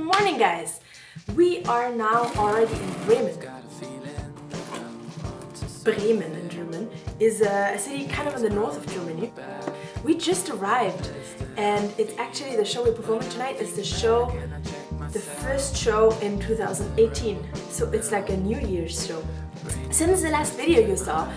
morning, guys! We are now already in Bremen. Bremen in German is a city kind of in the north of Germany. We just arrived and it's actually the show we're performing tonight is the first show in 2018. So it's like a New Year's show. Since the last video you saw,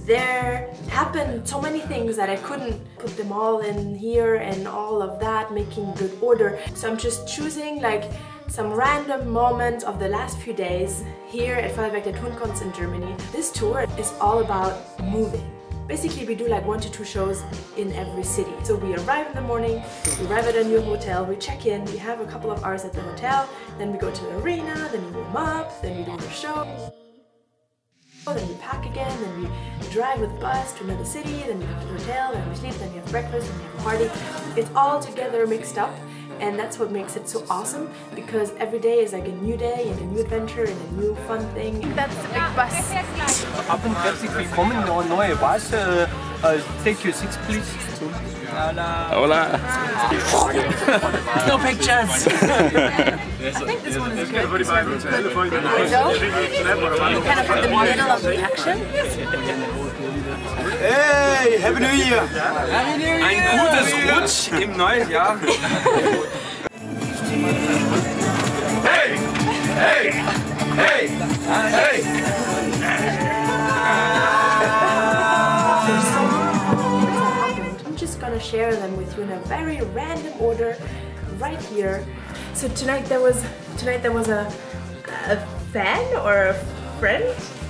there happened so many things that I couldn't put them all in here and all of that, making good order. So I'm just choosing like some random moments of the last few days here at Feuerwerk der Turnkunst in Germany. This tour is all about moving. Basically, we do like 1 to 2 shows in every city. So we arrive in the morning, we arrive at a new hotel, we check in, we have a couple of hours at the hotel, then we go to the arena, then we warm up, then we do the show. Then we pack again, then we drive with the bus to another city, then we go to the hotel, then we sleep, then we have breakfast, then we have a party. It's all together mixed up, and that's what makes it so awesome, because every day is like a new day and a new adventure and a new fun thing. That's the big bus. Ab und herzlich willkommen, neue Bus. Take your seats, please. Hola. Hola. No pictures. I think this one is good. Kind of in the middle of the action. Hey, Happy New Year! Happy New Year! Ein gutes Rutsch im neuen Jahr. Hey! Hey! Hey! Hey! I'm just gonna share them with you in a very random order right here. So tonight there was a fan or a friend?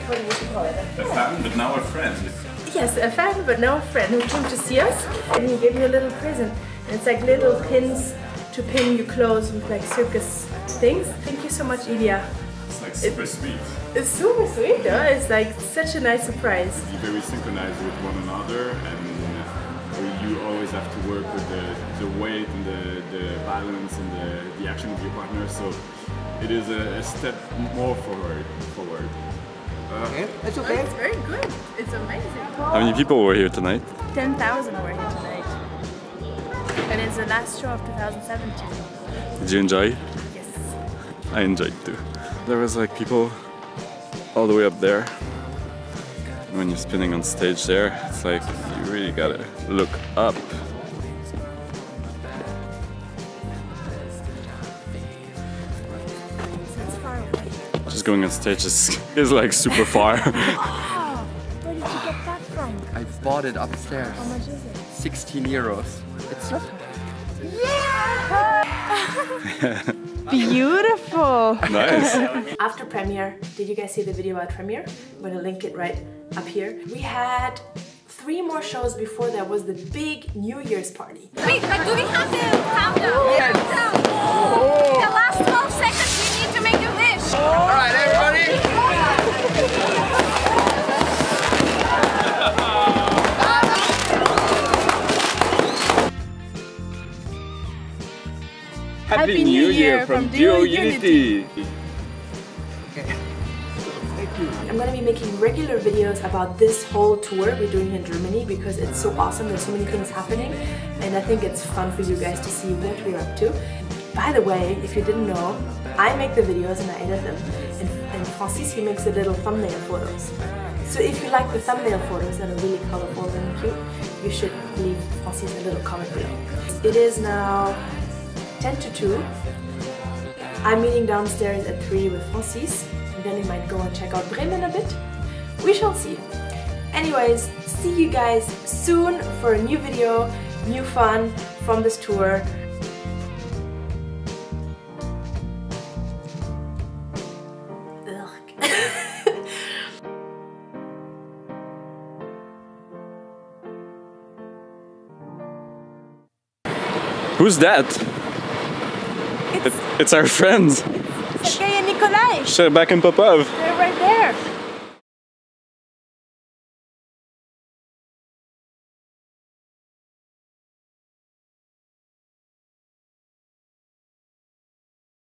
What would you call it? A fan, but now a friend. Yes, a fan, but now a friend who came to see us, and he gave me a little present. And it's like little pins to pin your clothes with like circus things. Thank you so much, Ilya. It's like super sweet. It's super sweet, though. It's like such a nice surprise. You're very synchronized with one another, and you always have to work with the weight and the balance and the action of your partner. So it is a step more forward. Okay, it's okay. It's very good. It's amazing. How many people were here tonight? 10,000 were here tonight. And it's the last show of 2017. Did you enjoy? Yes. I enjoyed too. There was like people all the way up there. And when you're spinning on stage there, it's like you really gotta look up. That's far away. Just going on stage is like super far. Wow! Where did you get that from? I bought it upstairs. How much is it? 16 euros. It's not. Yeah! Beautiful! Nice! After premiere, did you guys see the video about premiere? I'm gonna link it right up here. We had 3 more shows before there was the big New Year's party. Wait, but do we have the countdown? Yes. Oh. The last 12 seconds we need to make a wish. Alright, everybody! Happy New Year from Duo Unity! I'm gonna be making regular videos about this whole tour we're doing in Germany because it's so awesome, there's so many things happening, and I think it's fun for you guys to see what we're up to. By the way, if you didn't know, I make the videos and I edit them, and Francis, he makes the little thumbnail photos. So if you like the thumbnail photos that are really colorful and cute, you should leave Francis a little comment below. It is now 10 to 2. I'm meeting downstairs at 3 with Francis. Then we might go and check out Bremen a bit. We shall see. Anyways, see you guys soon for a new video, new fun from this tour. Who's that? It's our friends. Sergei and Nikolai. Sherbak and Popov. They're right there.